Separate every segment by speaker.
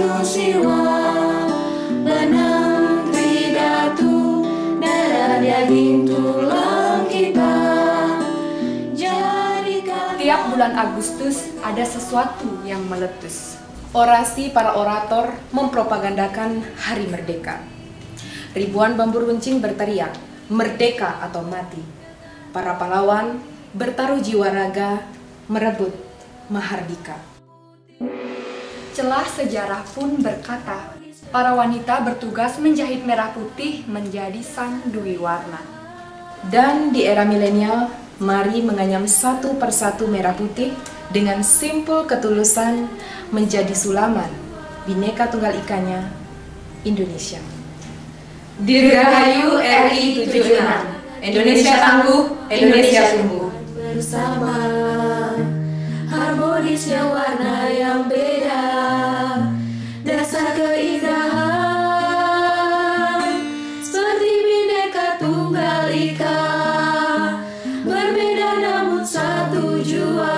Speaker 1: Wisnu Siwa, benang tridatu, darah daging tulang kita. Jadikan
Speaker 2: Tiap bulan Agustus ada sesuatu yang meletus.
Speaker 3: Orasi para orator mempropagandakan Hari Merdeka. Ribuan bambu runcing berteriak, merdeka atau mati. Para pahlawan bertaruh jiwa raga, merebut mahardika.
Speaker 2: Celah sejarah pun berkata, para wanita bertugas menjahit merah putih menjadi sang dwi warna.
Speaker 3: Dan di era milenial, mari menganyam satu persatu merah putih dengan simpul ketulusan menjadi sulaman Bhinneka Tunggal Ikanya Indonesia.
Speaker 1: Dirgahayu RI 76, Indonesia tangguh, Indonesia tumbuh. Bersama harmonisnya warna yang beda, dasar keindahan seperti Bhinneka Tunggal Ika, berbeda namun satu jua.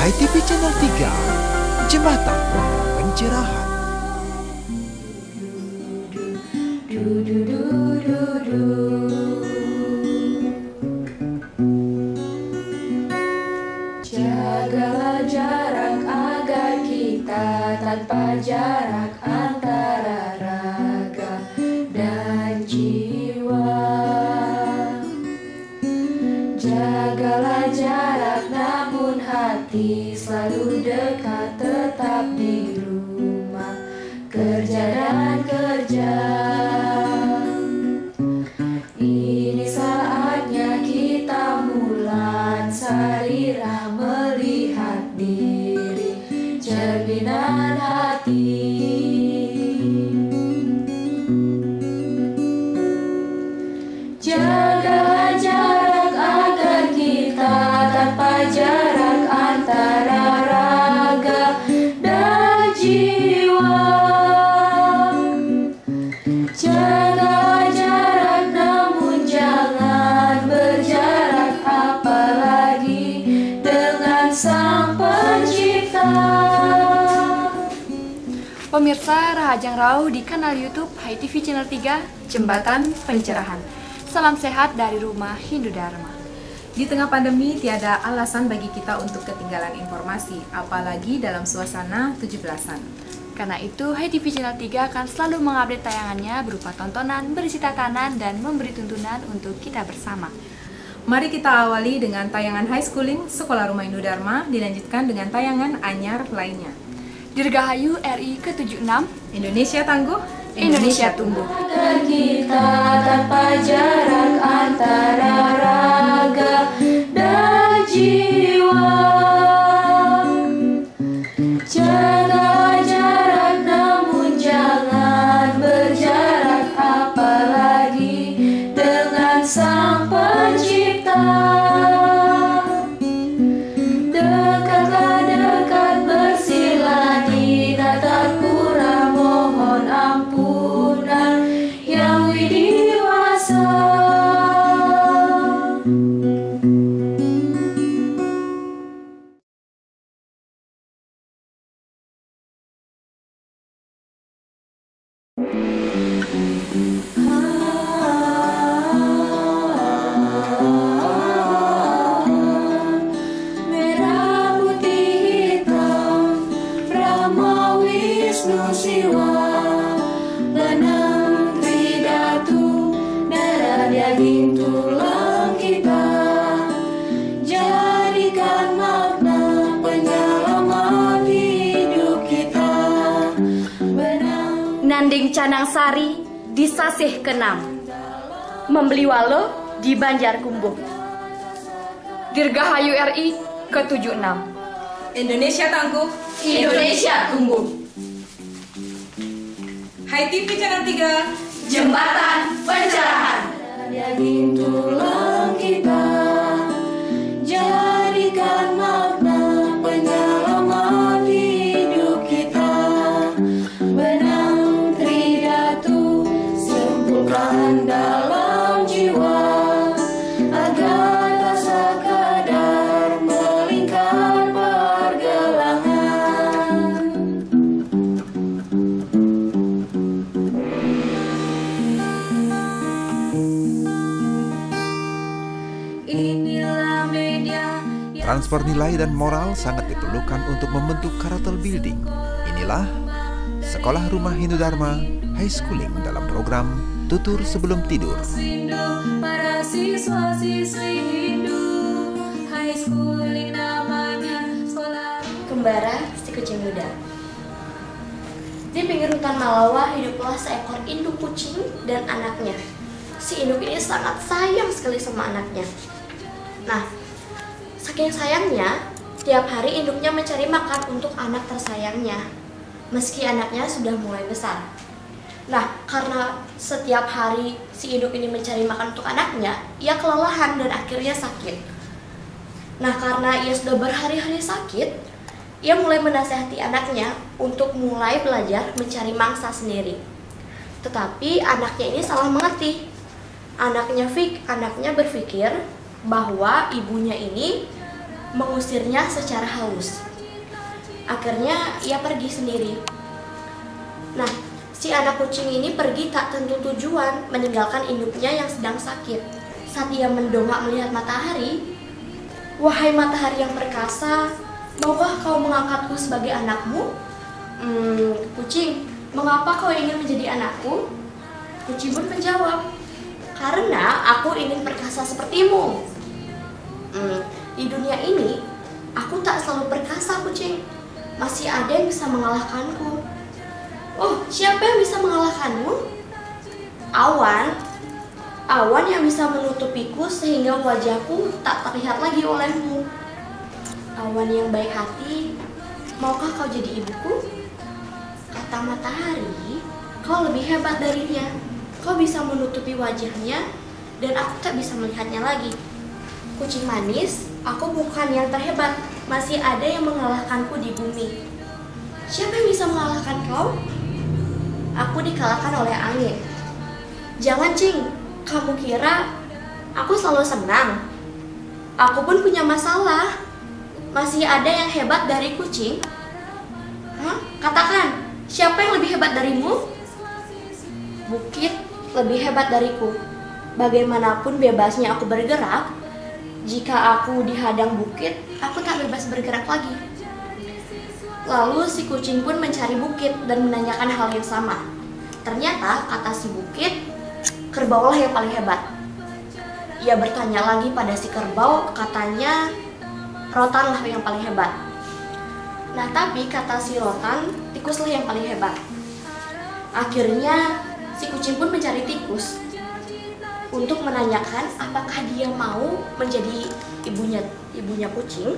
Speaker 4: HiTV Channel 3, Jembatan Pencerahan.
Speaker 1: Jagalah jarak agar kita tanpa jarak antara raga dan jiwa. Jagalah jarak namun hati selalu dekat, tetap di rumah kerja dan kerja. Ini saatnya kita mulan sarira melihat diri, cerminan hati. Jagalah jarak agar kita tanpa jarak antara raga dan jiwa. Jagalah jarak namun jangan berjarak, apalagi dengan Sang Pencipta.
Speaker 2: Pemirsa Rahajang Rau di kanal YouTube HiTV Channel 3, Jembatan Pencerahan. Salam sehat dari rumah Hindu Dharma.
Speaker 3: Di tengah pandemi, tiada alasan bagi kita untuk ketinggalan informasi, apalagi dalam suasana 17-an.
Speaker 2: Karena itu, HiTV Channel 3 akan selalu mengupdate tayangannya berupa tontonan, berisi tatanan, dan memberi tuntunan untuk kita bersama.
Speaker 3: Mari kita awali dengan tayangan High Schooling Sekolah Rumah Hindu Dharma, dilanjutkan dengan tayangan anyar lainnya.
Speaker 2: Dirgahayu RI ke-76,
Speaker 3: Indonesia tangguh,
Speaker 2: Indonesia tumbuh.
Speaker 1: Agar kita tanpa jarak antara raga dan jiwa. Jaga jarak namun jangan berjarak, apalagi dengan Sang Pencipta. Dekatlah dekat, bersila di tatapura, mohon ampunan yang widiwasa. Merah putih hitam, Brahma Wisnu Siwa, benang tridatu, darah daging tulang kita. Jadikan makna penyelamat hidup kita. Benang
Speaker 5: Nanding Canang Sari di Sasih Kenam, membeli walo di Banjar Kumbuh.
Speaker 2: Dirgahayu RI ke-76,
Speaker 3: Indonesia tangguh,
Speaker 5: Indonesia tumbuh.
Speaker 3: HiTV Channel 3,
Speaker 5: Jembatan Pencerahan.
Speaker 1: daging tulang kita. Jadikan makna penyelamat hidup kita. Benang tridatu, sempurnakan dalam jiwa, agar
Speaker 4: Transfer nilai dan moral sangat diperlukan untuk membentuk karakter building. Inilah Sekolah Rumah Hindu Dharma High Schooling dalam program Tutur Sebelum Tidur.
Speaker 6: Para siswa-siswi Hindu High Schooling namanya sekolah.
Speaker 5: Kembara si kucing muda. Di pinggir hutan Malawa hiduplah seekor induk kucing dan anaknya. Si induk ini sangat sayang sekali sama anaknya. Nah, saking sayangnya, tiap hari induknya mencari makan untuk anak tersayangnya, meski anaknya sudah mulai besar. Nah, karena setiap hari si induk ini mencari makan untuk anaknya, ia kelelahan dan akhirnya sakit. Nah, karena ia sudah berhari-hari sakit, ia mulai menasihati anaknya untuk mulai belajar mencari mangsa sendiri. Tetapi anaknya ini salah mengerti. Anaknya berpikir bahwa ibunya ini mengusirnya secara halus. Akhirnya ia pergi sendiri. Nah, si anak kucing ini pergi tak tentu tujuan, meninggalkan induknya yang sedang sakit. Saat ia mendongak melihat matahari, "Wahai matahari yang perkasa, maukah kau mengangkatku sebagai anakmu?" Kucing, "Mengapa kau ingin menjadi anakku?" Kucing pun menjawab, "Karena aku ingin perkasa sepertimu." Di dunia ini, aku tak selalu perkasa, kucing. Masih ada yang bisa mengalahkanku. "Oh, siapa yang bisa mengalahkanmu?" Awan yang bisa menutupiku sehingga wajahku tak terlihat lagi olehmu." "Awan yang baik hati, maukah kau jadi ibuku?" Kata matahari, "Kau lebih hebat darinya. Kau bisa menutupi wajahnya dan aku tak bisa melihatnya lagi." "Kucing manis, aku bukan yang terhebat. Masih ada yang mengalahkanku di bumi." "Siapa yang bisa mengalahkan kau?" "Aku dikalahkan oleh angin." "Jangan, Cing. Kamu kira aku selalu senang? Aku pun punya masalah. Masih ada yang hebat dari kucing?" "Katakan, siapa yang lebih hebat darimu?" "Bukit lebih hebat dariku. Bagaimanapun bebasnya aku bergerak, jika aku dihadang bukit, aku tak bebas bergerak lagi." Lalu si kucing pun mencari bukit dan menanyakan hal yang sama. Ternyata kata si bukit, kerbaulah yang paling hebat. Ia bertanya lagi pada si kerbau, katanya rotanlah yang paling hebat. Nah, tapi kata si rotan, tikuslah yang paling hebat. Akhirnya si kucing pun mencari tikus untuk menanyakan apakah dia mau menjadi ibunya kucing.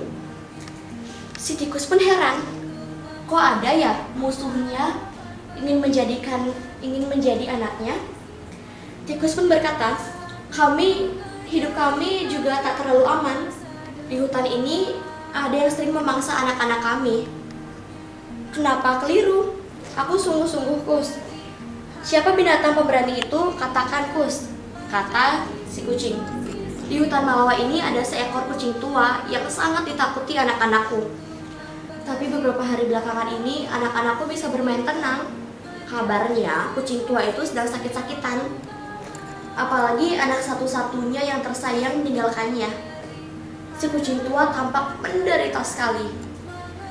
Speaker 5: Si tikus pun heran, kok ada ya musuhnya ingin menjadi anaknya. Tikus pun berkata, hidup kami juga tak terlalu aman. Di hutan ini ada yang sering memangsa anak-anak kami. Kenapa keliru? Aku sungguh-sungguh, Kus. Siapa binatang pemberani itu? Katakan, Kus, kata si kucing. Di hutan Malawa ini ada seekor kucing tua yang sangat ditakuti anak-anakku. Tapi beberapa hari belakangan ini anak-anakku bisa bermain tenang. Kabarnya kucing tua itu sedang sakit-sakitan. Apalagi anak satu-satunya yang tersayang meninggalkannya. Si kucing tua tampak menderita sekali.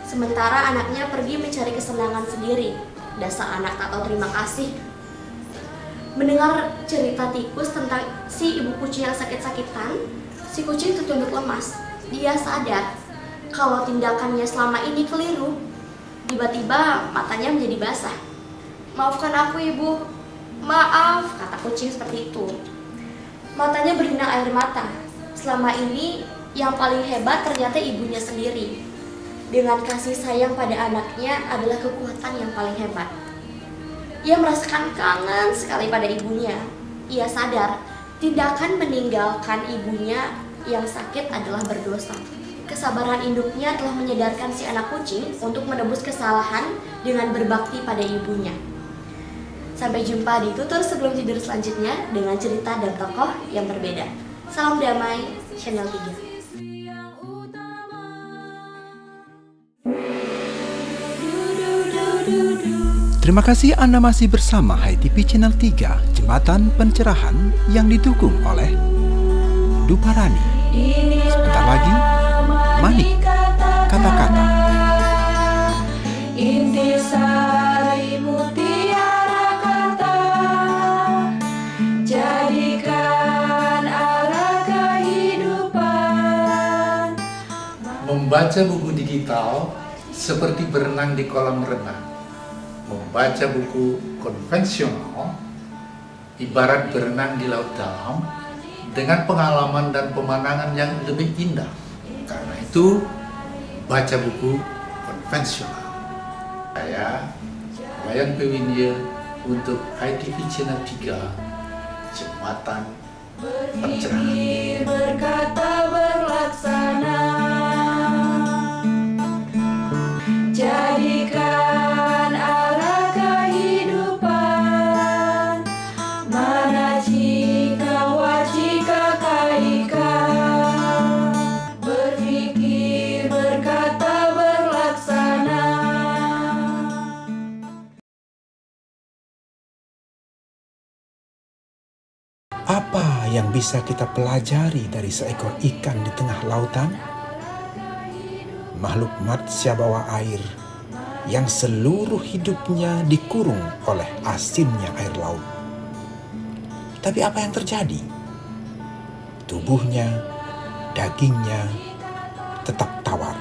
Speaker 5: Sementara anaknya pergi mencari kesenangan sendiri. Dasar anak tak tahu terima kasih. Mendengar cerita tikus tentang si ibu kucing yang sakit-sakitan, si kucing tertunduk lemas. Dia sadar kalau tindakannya selama ini keliru. Tiba-tiba matanya menjadi basah. "Maafkan aku, Ibu." "Maaf," kata kucing seperti itu. Matanya berlinang air mata. Selama ini yang paling hebat ternyata ibunya sendiri. Dengan kasih sayang pada anaknya adalah kekuatan yang paling hebat. Ia merasakan kangen sekali pada ibunya. Ia sadar tindakan meninggalkan ibunya yang sakit adalah berdosa. Kesabaran induknya telah menyadarkan si anak kucing untuk menebus kesalahan dengan berbakti pada ibunya. Sampai jumpa di tutur sebelum tidur selanjutnya dengan cerita dan tokoh yang berbeda. Salam damai, Channel 3.
Speaker 4: Terima kasih Anda masih bersama HiTV Channel 3, Jembatan Pencerahan yang didukung oleh Duparani. Sebentar lagi, manik kata-kata.
Speaker 6: Intisari mutiara kata, jadikan arah kehidupan.
Speaker 7: Membaca buku digital seperti berenang di kolam renang. Membaca buku konvensional ibarat berenang di laut dalam dengan pengalaman dan pemandangan yang lebih indah. Karena itu, baca buku konvensional. Saya, Wayan Pewinye untuk ITV Channel 3, Jembatan Pencerahan.
Speaker 6: Berkata berlaksana, jadikan arah kehidupan. Mana jika wajika kaika, berpikir berkata berlaksana.
Speaker 8: Apa yang bisa kita pelajari dari seekor ikan di tengah lautan? Makhluk matsya bawah air yang seluruh hidupnya dikurung oleh asinnya air laut. Tapi apa yang terjadi? Tubuhnya, dagingnya tetap tawar.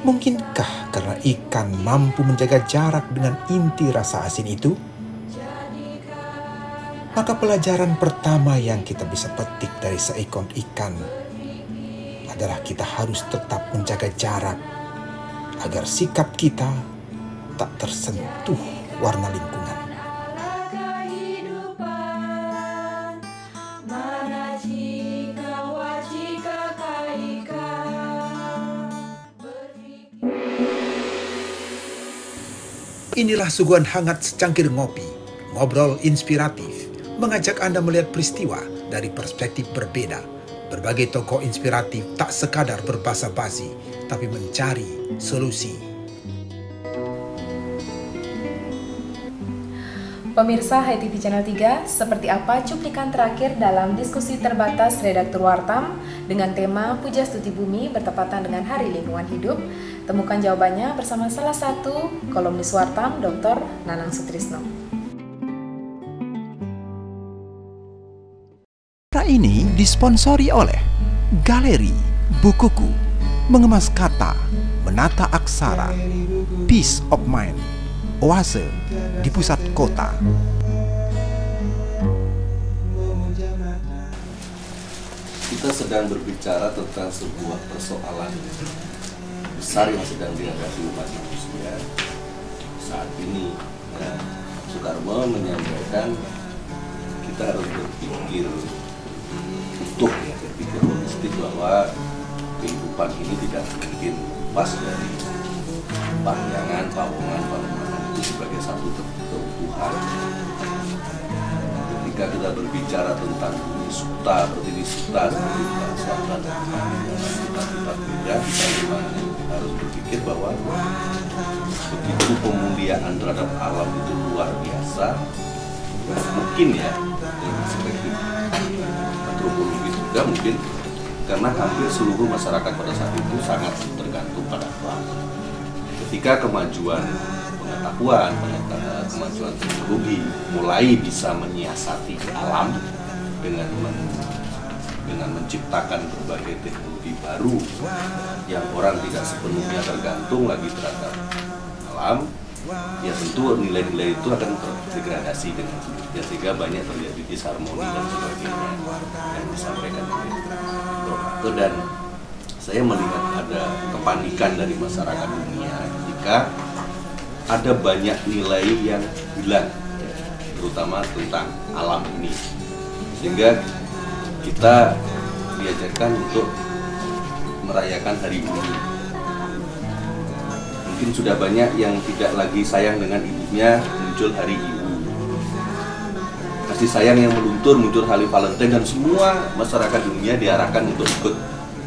Speaker 8: Mungkinkah karena ikan mampu menjaga jarak dengan inti rasa asin itu? Maka pelajaran pertama yang kita bisa petik dari seekor ikan adalah kita harus tetap menjaga jarak agar sikap kita tak tersentuh warna lingkungan. Inilah suguhan hangat secangkir ngopi, ngobrol inspiratif, mengajak Anda melihat peristiwa dari perspektif berbeda. Berbagai tokoh inspiratif tak sekadar berbasa-basi, tapi mencari solusi.
Speaker 3: Pemirsa HiTV Channel 3, seperti apa cuplikan terakhir dalam diskusi terbatas Redaktur Wartam dengan tema Pujastuti Bumi bertepatan dengan Hari Lingkungan Hidup? Temukan jawabannya bersama salah satu kolumnis Wartam, Dr. Nanang Sutrisno.
Speaker 4: Ini disponsori oleh Galeri Bukuku, mengemas kata, menata aksara, Peace of Mind, Oase di pusat kota.
Speaker 9: Kita sedang berbicara tentang sebuah persoalan besar yang sedang dihadapi umat manusia saat ini. Soekarno menyampaikan kita harus berpikir utuh, ya, berpikir holistik bahwa kehidupan ini tidak mungkin lepas dari panjangan, pawongan itu sebagai satu keutuhan. Ketika kita berbicara tentang bumi suta, pertiwi suta, seperti bahasa dan kita beda, kita harus berpikir bahwa begitu pemuliaan terhadap alam itu luar biasa, mungkin ya, dari perspektif antropologi juga mungkin karena hampir seluruh masyarakat pada saat itu sangat tergantung pada alam. Ketika kemajuan pengetahuan, kemajuan teknologi mulai bisa menyiasati alam dengan menciptakan berbagai teknologi baru yang orang tidak sepenuhnya tergantung lagi terhadap alam, ya tentu nilai-nilai itu akan terdegradasi dengan sendirinya sehingga banyak terjadi disharmoni dan sebagainya yang disampaikan oleh Dr. Dan saya melihat ada kepanikan dari masyarakat dunia ketika ada banyak nilai yang hilang, terutama tentang alam ini, sehingga kita diajarkan untuk merayakan Hari Bumi. Mungkin sudah banyak yang tidak lagi sayang dengan ibunya, muncul Hari Ibu. Kasih sayang yang meluntur, muncul Hari Valentine, dan semua masyarakat dunia diarahkan untuk ikut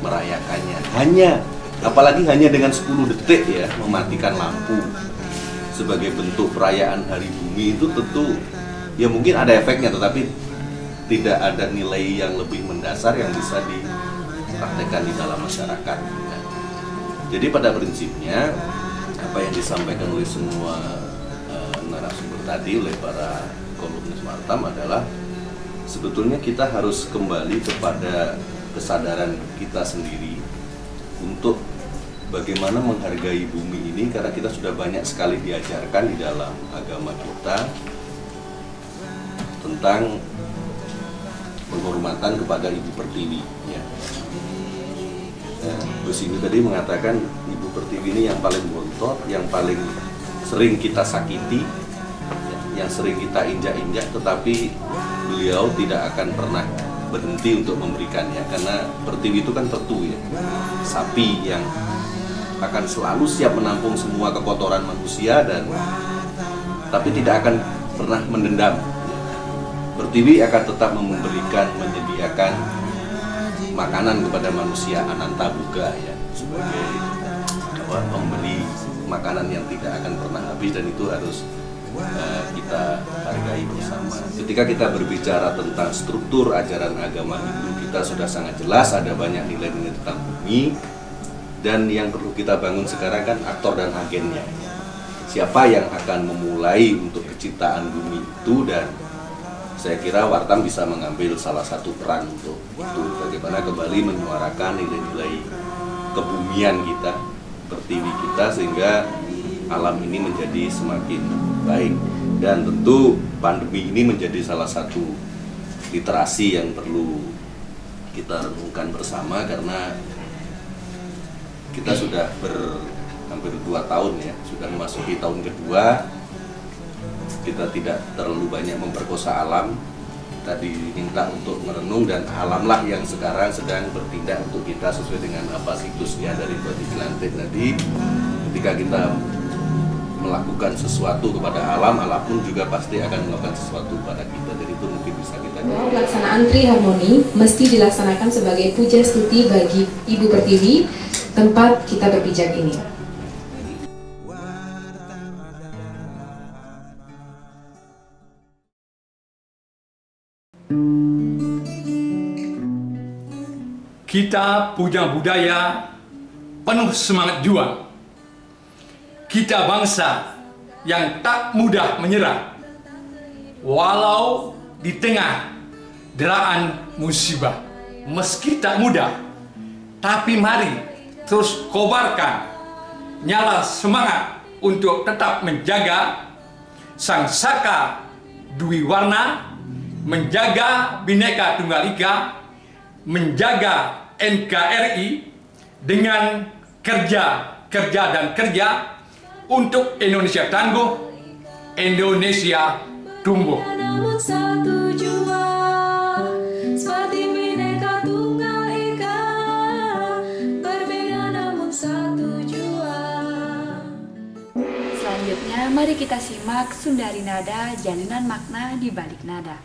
Speaker 9: merayakannya. Apalagi hanya dengan 10 detik ya, mematikan lampu sebagai bentuk perayaan Hari Bumi itu tentu ya mungkin ada efeknya, tetapi tidak ada nilai yang lebih mendasar yang bisa dipraktekkan di dalam masyarakat. Jadi pada prinsipnya apa yang disampaikan oleh semua narasumber tadi, oleh para kolumnis Martam adalah sebetulnya kita harus kembali kepada kesadaran kita sendiri untuk bagaimana menghargai bumi ini, karena kita sudah banyak sekali diajarkan di dalam agama kita tentang penghormatan kepada Ibu Pertiwi. Ya. Gus ini tadi mengatakan Ibu Pertiwi ini yang paling bontot, yang paling sering kita sakiti, yang sering kita injak-injak, tetapi beliau tidak akan pernah berhenti untuk memberikannya, karena Pertiwi itu kan tertu ya, sapi yang akan selalu siap menampung semua kekotoran manusia dan tapi tidak akan pernah mendendam. Pertiwi akan tetap memberikan, menyediakan makanan kepada manusia, ananta buga ya, sebagai pemberi makanan yang tidak akan pernah habis, dan itu harus kita hargai bersama. Ketika kita berbicara tentang struktur ajaran agama Hindu, kita sudah sangat jelas ada banyak nilai-nilai tentang bumi, dan yang perlu kita bangun sekarang kan aktor dan agennya. Siapa yang akan memulai untuk penciptaan bumi itu, dan saya kira Wartam bisa mengambil salah satu peran untuk itu, bagaimana kembali menyuarakan nilai-nilai kebumian kita, pertiwi kita, sehingga alam ini menjadi semakin baik. Dan tentu pandemi ini menjadi salah satu literasi yang perlu kita renungkan bersama, karena kita sudah hampir 2 tahun ya, sudah memasuki tahun kedua. Kita tidak terlalu banyak memperkosa alam. Kita diminta untuk merenung, dan alamlah yang sekarang sedang bertindak untuk kita sesuai dengan apa siklusnya dari Badilantik tadi. Ketika kita melakukan sesuatu kepada alam, alam pun juga pasti akan melakukan sesuatu kepada kita. Jadi itu mungkin bisa kita.
Speaker 3: Pelaksanaan Triharmoni mesti dilaksanakan sebagai puja stuti bagi Ibu Pertiwi, tempat kita berpijak ini.
Speaker 10: Kita punya budaya penuh semangat juang. Kita bangsa yang tak mudah menyerah, walau di tengah deraan musibah. Meski tak mudah, tapi mari terus kobarkan nyala semangat untuk tetap menjaga Sang Saka Dwi Warna, menjaga Bhinneka Tunggal Ika, menjaga NKRI dengan kerja untuk Indonesia tangguh, Indonesia tumbuh.
Speaker 6: Namun satu jua, seperti Bhinneka Tunggal Ika, berbeda namun satu jua.
Speaker 2: Selanjutnya, mari kita simak Sundari Nada, jalinan makna di balik nada.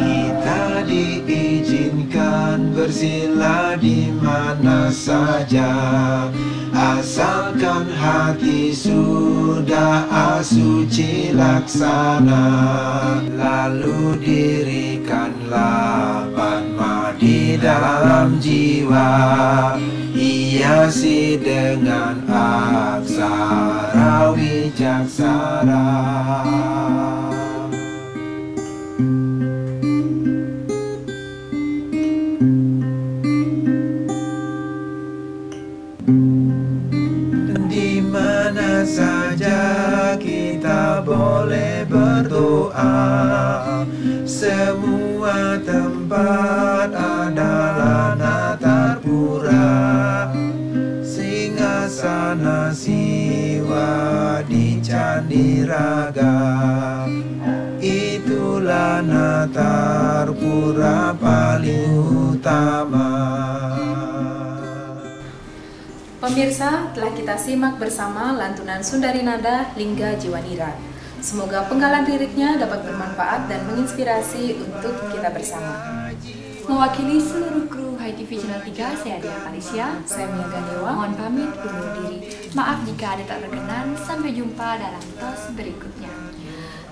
Speaker 11: Kita diizinkan bersila di mana saja, asalkan hati sudah asuci laksana. Lalu dirikanlah Padma di dalam jiwa, hiasi dengan aksara wijaksana. Di mana saja kita boleh berdoa, semua tempat adalah Natarpura. Singgasana Siwa di Chandra Candiraga. Itulah Natarpura paling utama.
Speaker 3: Pemirsa, telah kita simak bersama lantunan Sundari Nada Lingga Jiwanira. Semoga penggalan liriknya dapat bermanfaat dan menginspirasi untuk kita bersama.
Speaker 2: Mewakili seluruh kru HiTV Channel 3, saya Dia Alicia.
Speaker 3: Saya Mia Ganewa.
Speaker 2: Mohon pamit undur diri. Maaf jika ada tak berkenan. Sampai jumpa dalam tos berikutnya.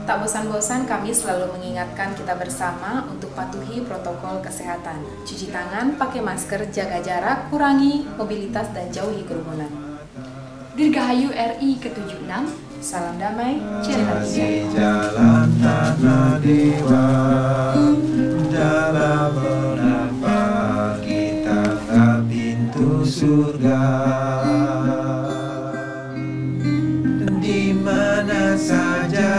Speaker 3: Tak bosan-bosan kami selalu mengingatkan kita bersama untuk patuhi protokol kesehatan. Cuci tangan, pakai masker, jaga jarak, kurangi mobilitas dan jauhi kerumunan.
Speaker 2: Dirgahayu RI ke-76.
Speaker 3: Salam damai,
Speaker 11: Jalan tanah dewa, dalam menapah kita ke pintu surga. Di mana saja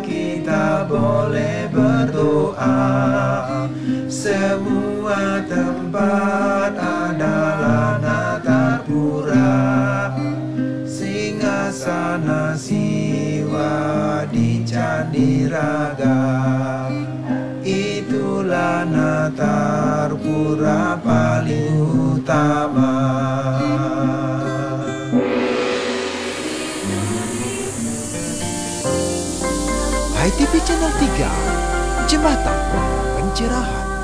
Speaker 11: kita boleh berdoa, semua tempat adalah Natarpura. Singgasana Siwa di Candiraga. Itulah Natarpura paling utama.
Speaker 4: HiTV Channel 3, Jembatan Pencerahan.